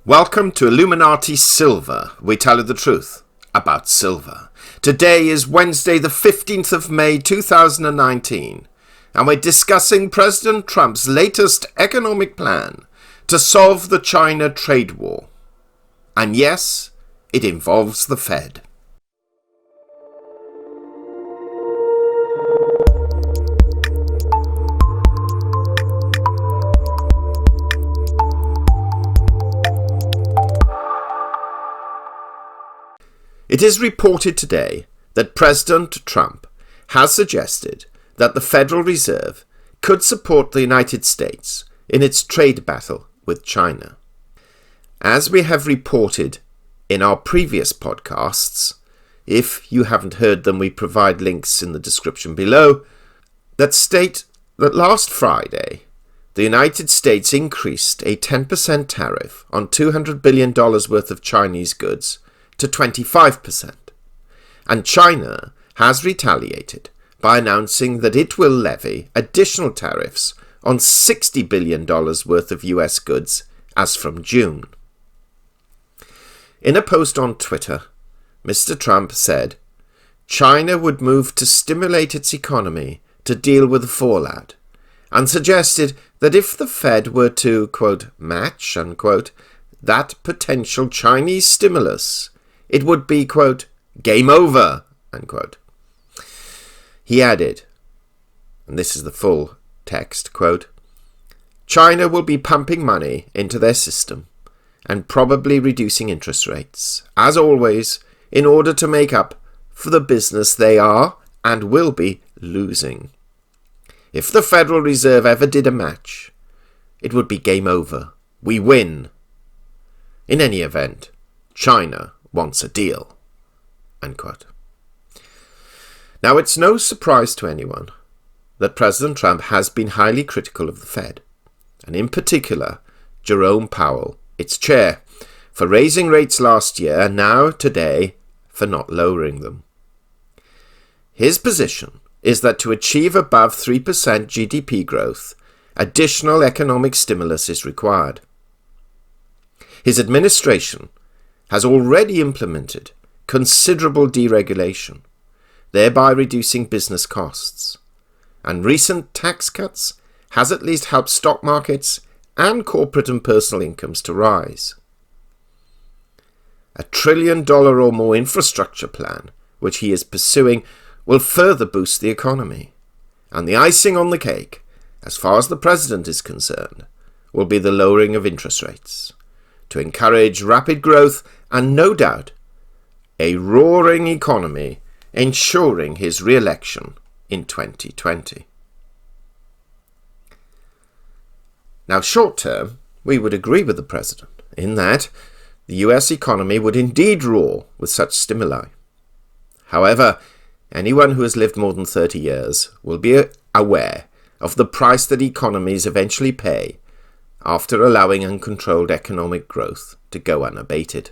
Welcome to Illuminati Silver. We tell you the truth about silver. Today is Wednesday the 15th of May 2019 and we're discussing President Trump's latest economic plan to solve the China trade war. And yes, it involves the Fed. It is reported today that President Trump has suggested that the Federal Reserve could support the United States in its trade battle with China. As we have reported in our previous podcasts, if you haven't heard them, we provide links in the description below, that state that last Friday, the United States increased a 10% tariff on $200 billion worth of Chinese goods to 25%, and China has retaliated by announcing that it will levy additional tariffs on $60 billion worth of US goods as from June. In a post on Twitter, Mr. Trump said China would move to stimulate its economy to deal with the fallout, and suggested that if the Fed were to, quote, match, unquote, that potential Chinese stimulus, it would be, quote, game over, unquote. He added, and this is the full text, quote, China will be pumping money into their system and probably reducing interest rates, as always, in order to make up for the business they are and will be losing. If the Federal Reserve ever did a match, it would be game over. We win. In any event, China wants a deal, unquote. Now, it's no surprise to anyone that President Trump has been highly critical of the Fed, and in particular, Jerome Powell, its chair, for raising rates last year and now today for not lowering them. His position is that to achieve above 3% GDP growth, additional economic stimulus is required. His administration has already implemented considerable deregulation, thereby reducing business costs, and recent tax cuts has at least helped stock markets and corporate and personal incomes to rise. $1 trillion or more infrastructure plan, which he is pursuing, will further boost the economy, and the icing on the cake, as far as the president is concerned, will be the lowering of interest rates to encourage rapid growth and, no doubt, a roaring economy, ensuring his re-election in 2020. Now, short term, we would agree with the president in that the US economy would indeed roar with such stimuli. However, anyone who has lived more than 30 years will be aware of the price that economies eventually pay after allowing uncontrolled economic growth to go unabated.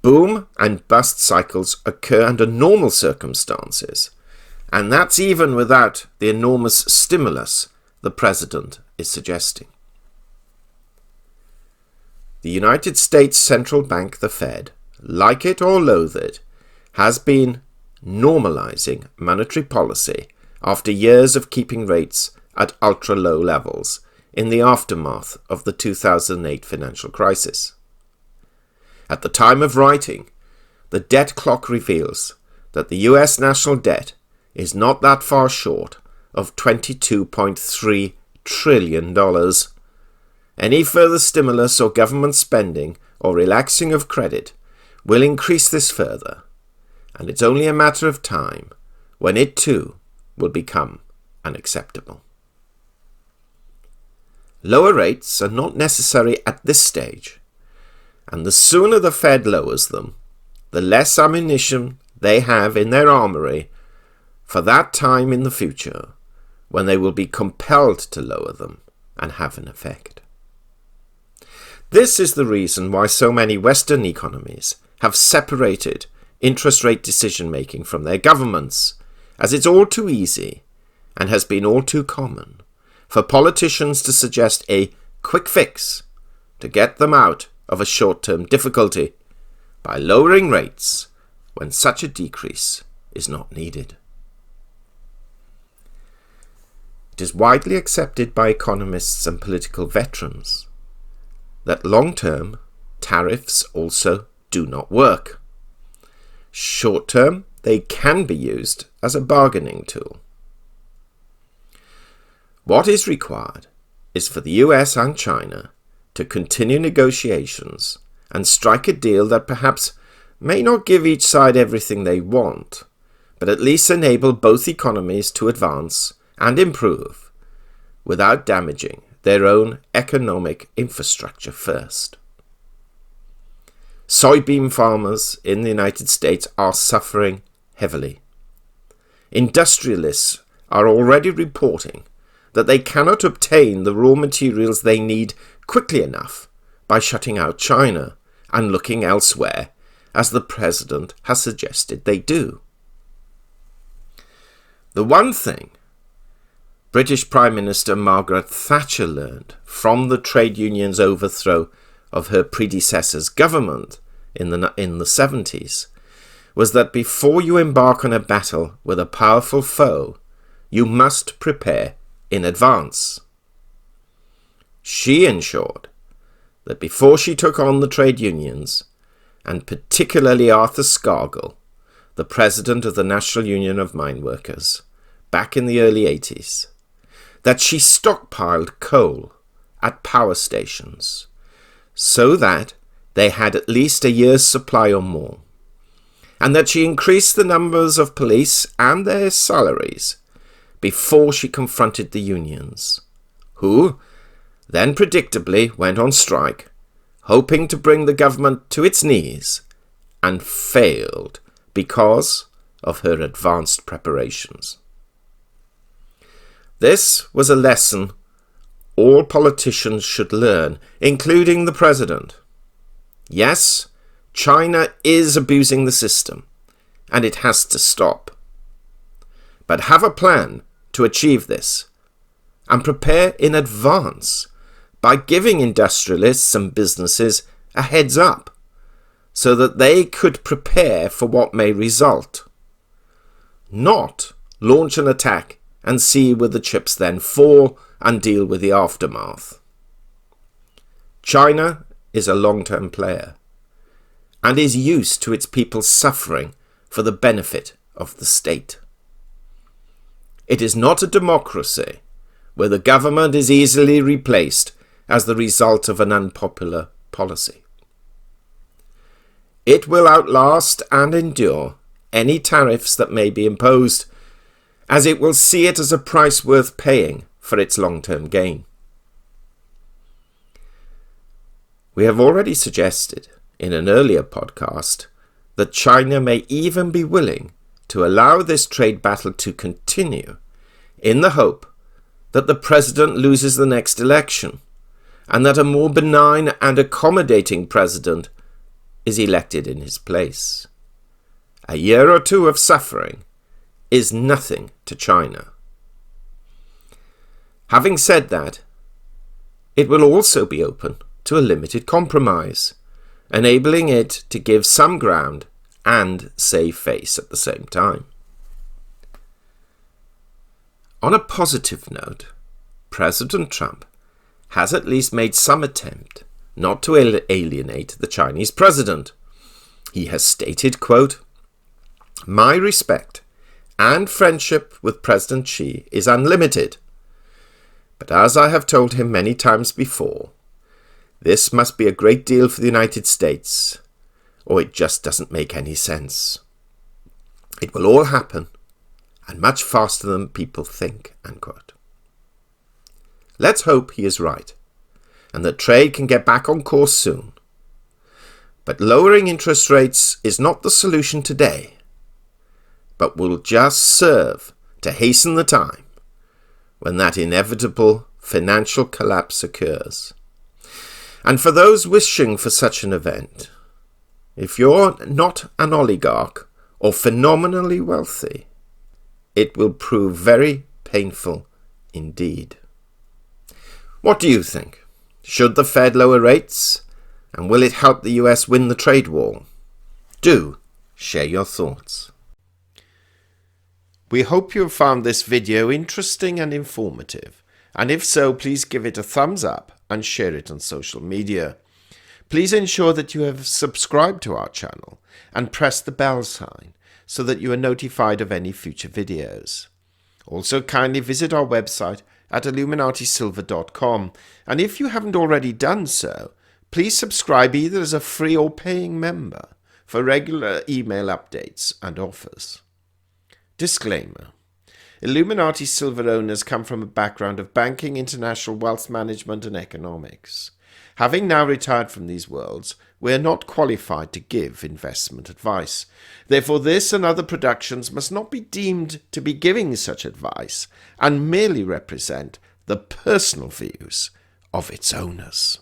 Boom and bust cycles occur under normal circumstances, and that's even without the enormous stimulus the president is suggesting. The United States Central Bank, the Fed, like it or loathe it, has been normalising monetary policy after years of keeping rates at ultra-low levels in the aftermath of the 2008 financial crisis. At the time of writing, the debt clock reveals that the US national debt is not that far short of $22.3 trillion. Any further stimulus or government spending or relaxing of credit will increase this further, and it's only a matter of time when it too will become unacceptable. Lower rates are not necessary at this stage, and the sooner the Fed lowers them, the less ammunition they have in their armory for that time in the future when they will be compelled to lower them and have an effect. This is the reason why so many Western economies have separated interest rate decision-making from their governments, as it's all too easy and has been all too common for politicians to suggest a quick fix to get them out of a short-term difficulty by lowering rates when such a decrease is not needed. It is widely accepted by economists and political veterans that long-term tariffs also do not work. Short-term, they can be used as a bargaining tool. What is required is for the US and China to continue negotiations and strike a deal that perhaps may not give each side everything they want, but at least enable both economies to advance and improve without damaging their own economic infrastructure first. Soybean farmers in the United States are suffering heavily. Industrialists are already reporting that they cannot obtain the raw materials they need quickly enough by shutting out China and looking elsewhere, as the President has suggested they do. The one thing British Prime Minister Margaret Thatcher learned from the trade union's overthrow of her predecessor's government in the 70s was that before you embark on a battle with a powerful foe, you must prepare in advance. She ensured that before she took on the trade unions, and particularly Arthur Scargill, the president of the National Union of Mine Workers, back in the early 80s, that she stockpiled coal at power stations so that they had at least a year's supply or more, and that she increased the numbers of police and their salaries before she confronted the unions, who then predictably went on strike, hoping to bring the government to its knees, and failed because of her advanced preparations. This was a lesson all politicians should learn, including the President. Yes, China is abusing the system, and it has to stop. But have a plan to achieve this, and prepare in advance by giving industrialists and businesses a heads up, so that they could prepare for what may result. Not launch an attack and see where the chips then fall and deal with the aftermath. China is a long-term player and is used to its people suffering for the benefit of the state. It is not a democracy where the government is easily replaced as the result of an unpopular policy. It will outlast and endure any tariffs that may be imposed, as it will see it as a price worth paying for its long-term gain. We have already suggested in an earlier podcast that China may even be willing to allow this trade battle to continue in the hope that the president loses the next election and that a more benign and accommodating president is elected in his place. A year or two of suffering is nothing to China. Having said that, it will also be open to a limited compromise, enabling it to give some ground and save face at the same time. On a positive note, President Trump has at least made some attempt not to alienate the Chinese president. He has stated, quote, "My respect and friendship with President Xi is unlimited. But as I have told him many times before, this must be a great deal for the United States, or it just doesn't make any sense. It will all happen, and much faster than people think," unquote. Let's hope he is right, and that trade can get back on course soon. But lowering interest rates is not the solution today, but will just serve to hasten the time when that inevitable financial collapse occurs. And for those wishing for such an event, if you're not an oligarch or phenomenally wealthy, it will prove very painful indeed. What do you think? Should the Fed lower rates? And will it help the US win the trade war? Do share your thoughts. We hope you have found this video interesting and informative, and if so, please give it a thumbs up and share it on social media. Please ensure that you have subscribed to our channel and press the bell sign so that you are notified of any future videos. Also, kindly visit our website at illuminatisilver.com, and if you haven't already done so, please subscribe either as a free or paying member for regular email updates and offers. Disclaimer: Illuminati Silver owners come from a background of banking, international wealth management and economics. Having now retired from these worlds, we are not qualified to give investment advice. Therefore, this and other productions must not be deemed to be giving such advice and merely represent the personal views of its owners.